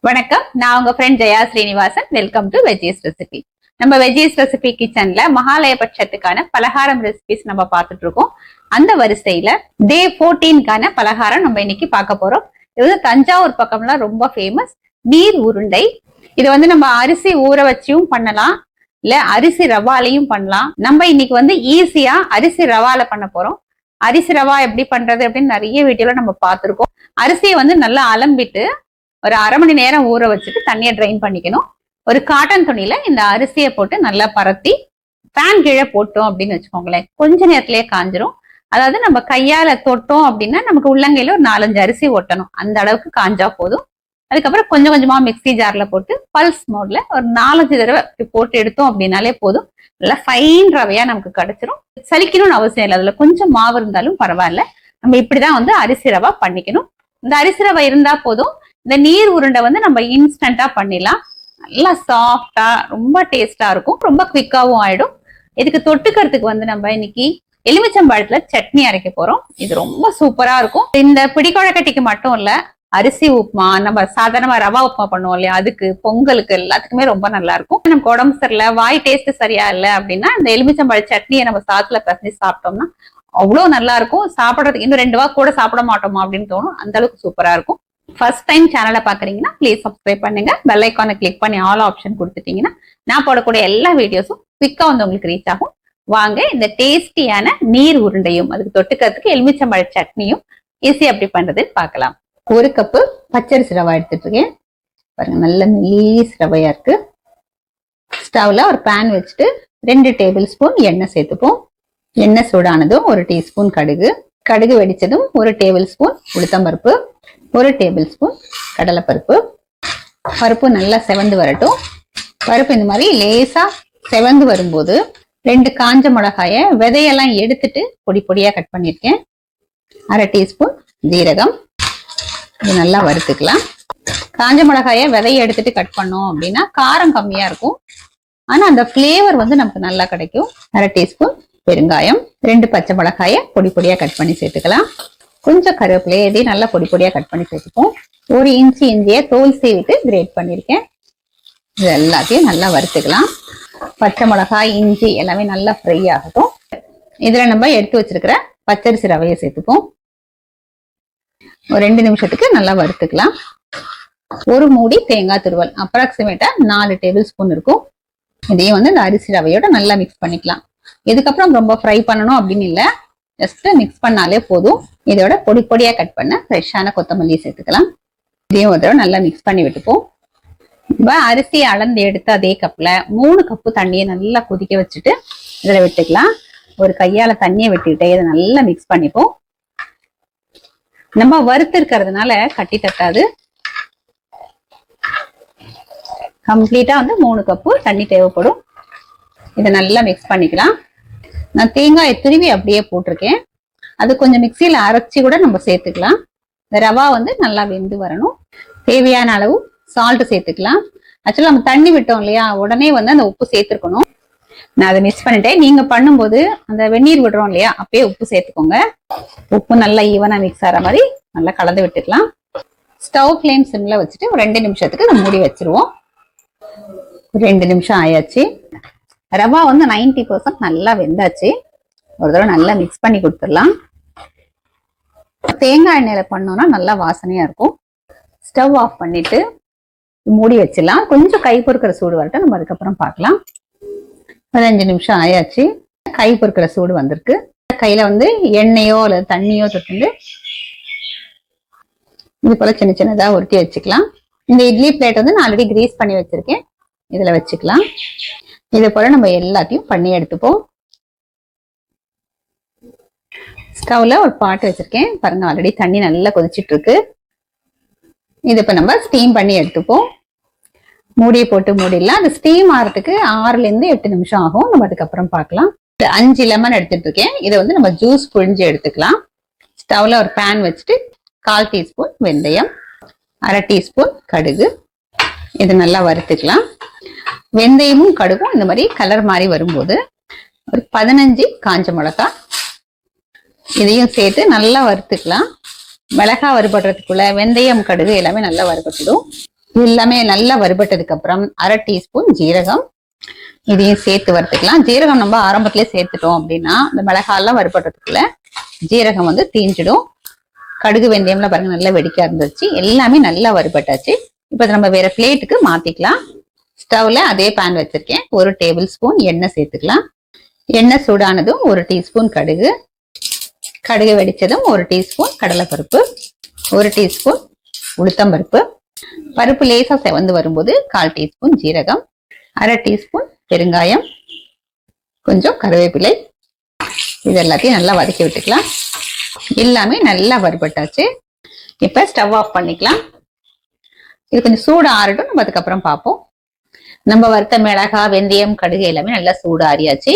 வணக்கம், நான் உங்க friend Jaya Srinivasan. Welcome to veggies recipe. நம்ம வெஜ்ஜீஸ் ரெசிபி கிச்சன்ல மகாலயபட்சத்துக்கான பலகாரம் ரெசிபிஸ் நம்ம பார்த்துட்டு இருக்கோம். அந்த வரிசையில டே 14க்கான பலகாரம் நம்ம இன்னைக்கு பார்க்க போறோம். இது வந்து தஞ்சாவூர் பக்கம்லாம் ரொம்ப ஃபேமஸ் நீர் உருண்டை. இது வந்து நம்ம அரிசி ஊற வச்சியும் பண்ணலாம், இல்ல அரிசி ரவாலையும் பண்ணலாம். நம்ம இன்னைக்கு வந்து ஈஸியா அரிசி ரவால பண்ண போறோம். அரிசி ரவா எப்படி பண்றது அப்படின்னு நிறைய வீடியோல நம்ம பார்த்திருக்கோம். அரிசியை வந்து நல்லா அலம்பிட்டு ஒரு அரை மணி நேரம் ஊற வச்சுட்டு தண்ணியை ட்ரைன் பண்ணிக்கணும். ஒரு காட்டன் துணியில இந்த அரிசியை போட்டு நல்லா பரத்தி ஃபேன் கீழே போட்டோம் அப்படின்னு வச்சுக்கோங்களேன், கொஞ்ச நேரத்திலேயே காஞ்சிரும். அதாவது நம்ம கையால தொட்டோம் அப்படின்னா நமக்கு உள்ளங்கையில ஒரு 4-5 அரிசி ஒட்டணும், அந்த அளவுக்கு காஞ்சா போதும். அதுக்கப்புறம் கொஞ்சம் கொஞ்சமா மிக்ஸி ஜார்ல போட்டு பல்ஸ் மோட்ல ஒரு 4-5 தடவை போட்டு எடுத்தோம் அப்படின்னாலே போதும். நல்லா ஃபைன் ரவையா நமக்கு கிடைச்சிரும். சலிக்கணும்னு அவசியம் இல்லை, அதுல கொஞ்சம் மாவு இருந்தாலும் பரவாயில்ல. நம்ம இப்படிதான் வந்து அரிசி ரவா பண்ணிக்கணும். இந்த அரிசி ரவை இருந்தா போதும். இந்த நீர் உருண்டை வந்து நம்ம இன்ஸ்டன்டா பண்ணிடலாம். நல்லா சாஃப்டா ரொம்ப டேஸ்டா இருக்கும், ரொம்ப குவிக்காவும் ஆயிடும். இதுக்கு தொட்டுக்கிறதுக்கு வந்து நம்ம இன்னைக்கு எலுமிச்சம்பழத்துல சட்னி அரைக்க போறோம். இது ரொம்ப சூப்பரா இருக்கும். இந்த பிடிக்குழக்கட்டிக்கு மட்டும் இல்ல, அரிசி உப்புமா, நம்ம சாதாரணமா ரவா உப்புமா பண்ணுவோம் இல்லையா, அதுக்கு பொங்கலுக்கு எல்லாத்துக்குமே ரொம்ப நல்லா இருக்கும். நமக்கு உடம்பு சரியில்லை, வாய் டேஸ்ட் சரியா இல்லை அப்படின்னா இந்த எலுமிச்சம்பழ சட்னியை நம்ம சாத்துல பிசைஞ்சு சாப்பிட்டோம்னா அவ்வளவு நல்லா இருக்கும். சாப்பிடறதுக்கு இன்னும் 2 வா கூட சாப்பிட மாட்டோமா அப்படின்னு தோணும், அந்த அளவுக்கு சூப்பரா இருக்கும். ஃபர்ஸ்ட் டைம் சேனலை பாக்குறீங்கன்னா ப்ளீஸ் சப்ஸ்கிரைப் பண்ணுங்க. பெல் ஐக்கானை கிளிக் பண்ணி ஆல் ஆப்ஷன் கொடுத்துட்டீங்கன்னா நான் போடக்கூடிய எல்லா வீடியோஸும் குவிக்கா வந்து உங்களுக்கு ரீச் ஆகும். வாங்க இந்த டேஸ்டியான நீர் உருண்டையும் அதுக்கு தொட்டுக்கிறதுக்கு எலுமிச்சம்பழ சட்னியும் ஈஸி எப்படி பண்றதுன்னு பார்க்கலாம். 1 கப்பு பச்சரிசி ரவா எடுத்துட்டு இருக்கேன். பாருங்க, நல்ல மெல்லிஸ் ரவையா இருக்கு. ஸ்டவ்ல ஒரு பேன் வச்சுட்டு 2 டேபிள் ஸ்பூன் எண்ணெய் சேர்த்துப்போம். எண்ணெய் சூடானதும் 1 டீஸ்பூன் கடுகு, கடுகு வெடிச்சதும் 1 டேபிள் ஸ்பூன் உளுத்தம்பருப்பு, 1 டேபிள் ஸ்பூன் கடலைப்பருப்பு. பருப்பு நல்லா செவந்து வரட்டும். பருப்பு இந்த மாதிரி லேசா செவந்து வரும்போது 2 காஞ்ச மிளகாய விதையெல்லாம் எடுத்துட்டு பொடி பொடியா கட் பண்ணிருக்கேன். 1/2 டீஸ்பூன் ஜீரகம். இது நல்லா வறுத்துக்கலாம். காஞ்ச மிளகாய விதைய எடுத்துட்டு கட் பண்ணோம் அப்படின்னா காரம் கம்மியா இருக்கும், ஆனா அந்த பிளேவர் வந்து நமக்கு நல்லா கிடைக்கும். 1/2 டீஸ்பூன் பெருங்காயம், 2 பச்சை மிளகாய பொடி பொடியா கட் பண்ணி சேர்த்துக்கலாம். கொஞ்சம் கருவேப்பிலை, இதையும் நல்லா பொடி பொடியா கட் பண்ணி சேர்த்துப்போம். 1 இன்ச்சு இஞ்சியை தோல் சீவிட்டு கிரேட் பண்ணிருக்கேன். இது எல்லாத்தையும் நல்லா வறுத்துக்கலாம். பச்சை மிளகாய், இஞ்சி எல்லாமே நல்லா ஃப்ரை ஆகட்டும். இதுல நம்ம எடுத்து வச்சிருக்கிற பச்சரிசி ரவையை சேர்த்துப்போம். ஒரு 2 நிமிஷத்துக்கு நல்லா வறுத்துக்கலாம். 1 மூடி தேங்காய் துருவல், அப்ராக்சிமேட்டா 4 டேபிள் ஸ்பூன் இருக்கும். இதையும் வந்து இந்த அரிசி ரவையோட நல்லா மிக்ஸ் பண்ணிக்கலாம். இதுக்கப்புறம் ரொம்ப ஃப்ரை பண்ணணும் அப்படின்னு இல்லை, ஜஸ்ட் மிக்ஸ் பண்ணாலே போதும். இதோட பொடி பொடியா கட் பண்ண ஃப்ரெஷ்ஷான கொத்தமல்லி சேர்த்துக்கலாம். இதையும் ஒரு தடவை நல்லா மிக்ஸ் பண்ணி விட்டுப்போம். இப்போ அரிசியை அளந்து எடுத்து அதே கப்ல 3 கப்பு தண்ணியை நல்லா கொதிக்க வச்சுட்டு இதுல விட்டுக்கலாம். ஒரு கையால தண்ணியை விட்டுக்கிட்டே இதை நல்லா மிக்ஸ் பண்ணிப்போம். நம்ம வறுத்து இருக்கிறதுனால கட்டி தட்டாது. கம்ப்ளீட்டா வந்து 3 கப்பு தண்ணி தேவைப்படும். இதை நல்லா மிக்ஸ் பண்ணிக்கலாம். நான் தேங்காயை துருவி அப்படியே போட்டிருக்கேன், அது கொஞ்சம் மிக்சியில அரைச்சி கூட நம்ம சேர்த்துக்கலாம். இந்த ரவா வந்து நல்லா வெந்து வரணும். தேவையான அளவு சால்ட் சேர்த்துக்கலாம். ஆக்சுவலா நம்ம தண்ணி விட்டோம் இல்லையா, உடனே வந்து அந்த உப்பு சேர்த்துக்கணும். நான் அதை மிஸ் பண்ணிட்டேன். நீங்க பண்ணும்போது அந்த வெந்நீர் விடுறோம் இல்லையா, அப்பயே உப்பு சேர்த்துக்கோங்க. உப்பு நல்லா ஈவனா மிக்ஸ் ஆகிற மாதிரி நல்லா கலந்து விட்டுக்கலாம். ஸ்டவ் ஃப்ளேம் சிம்ல வச்சுட்டு ஒரு 2 நிமிஷத்துக்கு நம்ம மூடி வச்சிருவோம். 2 நிமிஷம் ஆயாச்சு. ரவா வந்து 90% நல்லா வெந்தாச்சு. ஒரு தடவை நல்லா மிக்ஸ் பண்ணி கொடுத்துடலாம். தேங்காய் எண்ணெயில பண்ணோம்னா நல்லா வாசனையா இருக்கும். ஸ்டவ் ஆஃப் பண்ணிட்டு மூடி வச்சிடலாம். கொஞ்சம் கை பொறுக்கிற சூடு வரட்டும், நம்ம அதுக்கப்புறம் பார்க்கலாம். 15 நிமிஷம் ஆயாச்சு. கை பொறுக்கிற சூடு வந்திருக்கு. கையில வந்து எண்ணெயோ அல்லது தண்ணியோ தொட்டு இது போல சின்ன சின்னதா உருட்டி வச்சுக்கலாம். இந்த இட்லி பிளேட் வந்து நான் ஆல்ரெடி கிரீஸ் பண்ணி வச்சிருக்கேன், இதுல வச்சுக்கலாம். இது போல நம்ம எல்லாத்தையும் பண்ணி எடுத்துப்போம். ஸ்டவ்ல ஒரு பாட்டு வச்சிருக்கேன் பாருங்க, ஆல்ரெடி தண்ணி நல்லா கொதிச்சிட்டு இருக்கு. இது இப்ப நம்ம ஸ்டீம் பண்ணி எடுத்துப்போம். மூடியை போட்டு மூடிடலாம். அந்த ஸ்டீம் ஆறதுக்கு 6 to 8 நிமிஷம் ஆகும். நம்ம அதுக்கப்புறம் பார்க்கலாம். 5 லெமன் எடுத்துட்டு இருக்கேன். இதை வந்து நம்ம ஜூஸ் புழிஞ்சு எடுத்துக்கலாம். ஸ்டவ்ல ஒரு பேன் வச்சுட்டு 1/4 டீஸ்பூன் வெந்தயம், 1/2 டீஸ்பூன் கடுகு, இது நல்லா வறுத்துக்கலாம். வெந்தயமும் கடுகும் இந்த மாதிரி கலர் மாதிரி வரும்போது ஒரு 15 காஞ்ச மிளகாய் இதையும் சேர்த்து நல்லா வறுத்துக்கலாம். மிளகாய் வறுபடுறதுக்குள்ள வெந்தயம் கடுகு எல்லாமே நல்லா வறுபட்டுடும். எல்லாமே நல்லா வறுபட்டதுக்கு அப்புறம் 1/2 டீஸ்பூன் ஜீரகம் இதையும் சேர்த்து வறுத்துக்கலாம். ஜீரகம் நம்ம ஆரம்பத்திலே சேர்த்துட்டோம் அப்படின்னா இந்த மிளகாலாம் வறுபடுறதுக்குள்ள ஜீரகம் வந்து தீஞ்சிடும். கடுகு வெந்தயம்ல பாருங்க நல்லா வெடிக்க இருந்துச்சு. எல்லாமே நல்லா வறுபட்டாச்சு. இப்ப நம்ம வேற பிளேட்டுக்கு மாத்திக்கலாம். ஸ்டவ்ல அதே பேன் வச்சிருக்கேன். 1 டேபிள் ஸ்பூன் எண்ணெய் சேர்த்துக்கலாம். எண்ணெய் சூடானதும் 1 டீஸ்பூன் கடுகு, கடுகு வெடிச்சதும் 1 டீஸ்பூன் கடலைப்பருப்பு, 1 டீஸ்பூன் உளுத்தம்பருப்பு, பருப்பு லேசா செவந்து வரும்போது 1/4 டீஸ்பூன் ஜீரகம், 1/2 டீஸ்பூன் பெருங்காயம், கொஞ்சம் கருவேப்பிலை. இது எல்லாத்தையும் நல்லா வதக்கி விட்டுக்கலாம். எல்லாமே நல்லா வறுபட்டாச்சு. இப்ப ஸ்டவ் ஆஃப் பண்ணிக்கலாம். இது கொஞ்சம் சூடு ஆறட்டும், நம்ம அதுக்கப்புறம் பார்ப்போம். நம்ம வறுத்த மிளகாய், வெந்தயம், கடுகு எல்லாமே நல்லா சூடு ஆறியாச்சு.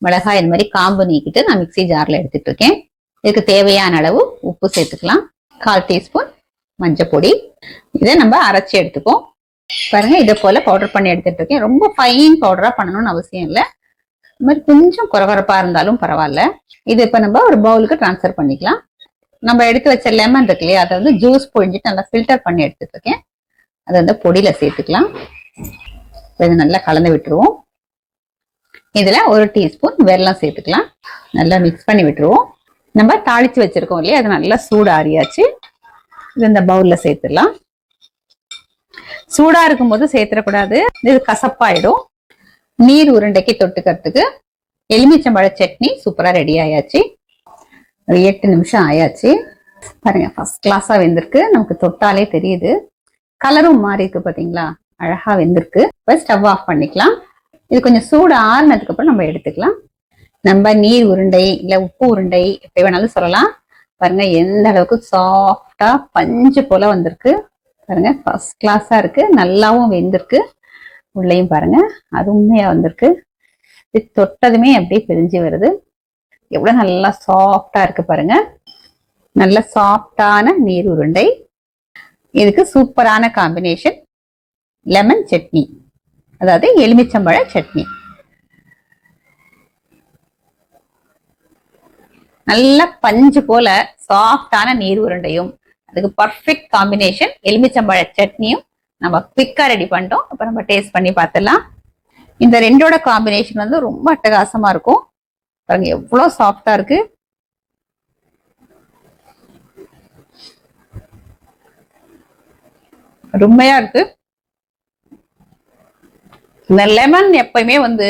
மிளகாய் இந்த மாதிரி காம்பு நீக்கிட்டு நான் மிக்சி ஜார்ல எடுத்துட்டு இருக்கேன். இதுக்கு தேவையான அளவு உப்பு சேர்த்துக்கலாம். 1/4 டீஸ்பூன் மஞ்சள் பொடி. இதை நம்ம அரைச்சி எடுத்துப்போம். பாருங்க, இதை போல பவுடர் பண்ணி எடுத்துட்டு இருக்கேன். ரொம்ப ஃபைன் பவுடரா பண்ணணும்னு அவசியம் இல்லை. இந்த மாதிரி கொஞ்சம் குறகுறப்பா இருந்தாலும் பரவாயில்ல. இது இப்ப நம்ம ஒரு பவுலுக்கு டிரான்ஸ்ஃபர் பண்ணிக்கலாம். நம்ம எடுத்து வச்ச லெமன் இருக்கு இல்லையா, அதை வந்து ஜூஸ் பொழிஞ்சிட்டு நல்லா ஃபில்டர் பண்ணி எடுத்துட்டு இருக்கேன். அதை வந்து பொடியில சேர்த்துக்கலாம். இதை நல்லா கலந்து விட்டுருவோம். இதுல 1 டீஸ்பூன் வெல்லம் சேர்த்துக்கலாம். நல்லா மிக்ஸ் பண்ணி விட்டுருவோம். நம்ம தாளிச்சு வச்சிருக்கோம் இல்லையா, அது நல்லா சூடு ஆறியாச்சு. இது இந்த பவுல்ல சேர்த்துடலாம். சூடா இருக்கும் போது சேர்த்துடக்கூடாது, இது கசப்பாயிடும். நீர் உருண்டைக்கு தொட்டுக்கிறதுக்கு எலுமிச்சம்பழ சட்னி சூப்பரா ரெடி ஆயாச்சு. ஒரு 8 நிமிஷம் ஆயாச்சு. பாருங்க, ஃபர்ஸ்ட் கிளாஸா வெந்திருக்கு. நமக்கு தொட்டாலே தெரியுது. கலரும் மாறி இருக்கு, பாத்தீங்களா? அழகா வெந்திருக்கு. இப்ப ஸ்டவ் ஆஃப் பண்ணிக்கலாம். இது கொஞ்சம் சூடு ஆறுனதுக்கு அப்புறம் நம்ம எடுத்துக்கலாம். நம்ம நீர் உருண்டை இல்ல உப்பு உருண்டை எப்படி வேணாலும் சொல்லலாம். பாருங்க எந்த அளவுக்கு சாஃப்டா பஞ்சு போல வந்திருக்கு. பாருங்க, ஃபர்ஸ்ட் கிளாஸா இருக்கு. நல்லாவும் வெந்திருக்கு. உள்ளேயும் பாருங்க, அது உண்மையா வந்திருக்கு. இது தொட்டதுமே அப்படியே பிரிஞ்சு வருது. எவ்வளவு நல்லா சாஃப்டா இருக்கு பாருங்க. நல்ல சாஃப்டான நீர் உருண்டை. இதுக்கு சூப்பரான காம்பினேஷன் லெமன் சட்னி, அதாவது எலுமிச்சம்பழ சட்னி. நல்ல பஞ்சு போல சாஃப்டான நீர் உருண்டையும் அதுக்கு பர்ஃபெக்ட் காம்பினேஷன் எலுமிச்சம்பழ சட்னியும் நம்ம குவிக்கா ரெடி பண்ணிட்டோம். அப்ப நம்ம டேஸ்ட் பண்ணி பார்த்துடலாம். இந்த ரெண்டோட காம்பினேஷன் வந்து ரொம்ப அட்டகாசமா இருக்கும். பாருங்க எவ்வளவு சாஃப்டா இருக்கு. அருமையா இருக்கு. இந்த லெமன் எப்பயுமே வந்து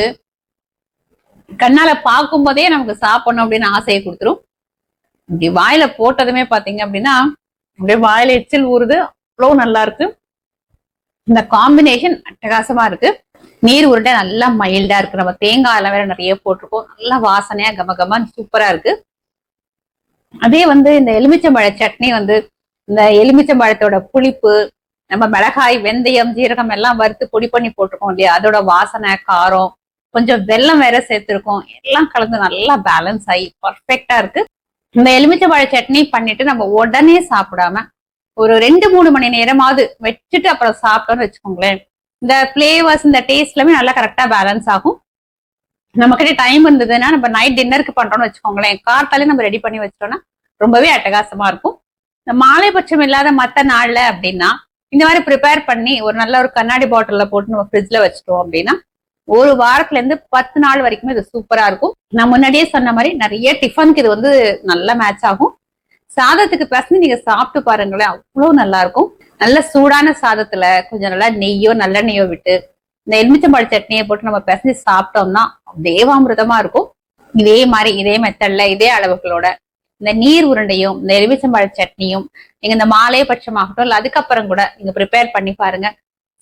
கண்ணால பார்க்கும் போதே நமக்கு சாப்பிடணும் அப்படின்னு ஆசையை கொடுத்துரும். இப்படி வாயில போட்டதுமே பாத்தீங்க அப்படின்னா அப்படியே வாயில எச்சில் ஊறுது. அவ்வளவு நல்லா இருக்கு. இந்த காம்பினேஷன் அட்டகாசமா இருக்கு. நீர் உருண்டை நல்லா மைல்டா இருக்கு. நம்ம தேங்காய் எல்லாம் வேற நிறைய போட்டிருக்கோம். நல்லா வாசனையா கமகமான்னு சூப்பரா இருக்கு. அதே வந்து இந்த எலுமிச்சம்பழ சட்னி வந்து இந்த எலுமிச்சம்பழத்தோட புளிப்பு, நம்ம மிளகாய், வெந்தயம், ஜீரகம் எல்லாம் வறுத்து பொடி பண்ணி போட்டிருக்கோம் இல்லையா, அதோட வாசனை, காரம், கொஞ்சம் வெல்லம் வேற சேர்த்திருக்கோம். எல்லாம் கலந்து நல்லா பேலன்ஸ் ஆகி பர்ஃபெக்டா இருக்கு. இந்த எலுமிச்சம்பழ சட்னி பண்ணிட்டு நம்ம உடனே சாப்பிடாம ஒரு 2-3 மணி நேரமாவது வச்சுட்டு அப்புறம் சாப்பிட்டோம்னு வச்சுக்கோங்களேன், இந்த பிளேவர்ஸ், இந்த டேஸ்ட் எல்லாமே நல்லா கரெக்டா பேலன்ஸ் ஆகும். நம்ம கிட்ட டைம் இருந்ததுன்னா நம்ம நைட் டின்னருக்கு பண்றோம்னு வச்சுக்கோங்களேன், கார்த்தாலே நம்ம ரெடி பண்ணி வச்சிட்டோம்னா ரொம்பவே அட்டகாசமா இருக்கும். இந்த மாலைபட்சம் இல்லாத மற்ற நாள்ல அப்படின்னா இந்த மாதிரி ப்ரிப்பேர் பண்ணி ஒரு நல்ல ஒரு கண்ணாடி பாட்டில்ல போட்டு நம்ம ஃப்ரிட்ஜ்ல வச்சுட்டோம் அப்படின்னா ஒரு வாரத்துல இருந்து 10 நாள் வரைக்குமே இது சூப்பரா இருக்கும். நான் முன்னாடியே சொன்ன மாதிரி நிறைய டிஃபனுக்கு இது வந்து நல்லா மேட்ச் ஆகும். சாதத்துக்கு பிசைஞ்சு நீங்க சாப்பிட்டு பாருங்களேன், அவ்வளவு நல்லா இருக்கும். நல்ல சூடான சாதத்துல கொஞ்சம் நல்லா நெய்யோ நல்லெண்ணெய்யோ விட்டு இந்த எலுமிச்சம்பழ சட்னியை போட்டு நம்ம பிசைஞ்சு சாப்பிட்டோம்னா தேவாமிர்தமா இருக்கும். இதே மாதிரி இதே மெத்தட்ல இதே அளவுகளோட இந்த நீர் உருண்டையும் இந்த எலுமிச்சம்பழ சட்னியும் நீங்க இந்த மாலைபட்சமாகட்டும் இல்ல அதுக்கப்புறம் கூட நீங்க ப்ரிப்பேர் பண்ணி பாருங்க.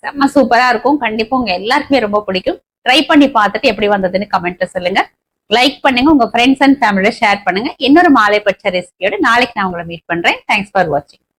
செம்ம சூப்பரா இருக்கும். கண்டிப்பா உங்க எல்லாருக்குமே ரொம்ப பிடிக்கும். ட்ரை பண்ணி பார்த்துட்டு எப்படி வந்ததுன்னு கமெண்ட்ல சொல்லுங்க. லைக் பண்ணுங்க, உங்க ஃப்ரெண்ட்ஸ் அண்ட் ஃபேமிலியோட ஷேர் பண்ணுங்க. இன்னொரு மாலைபட்ச ரெசிபியோட நாளைக்கு நான் உங்களை மீட் பண்றேன். தேங்க்ஸ் ஃபார் வாட்சிங்.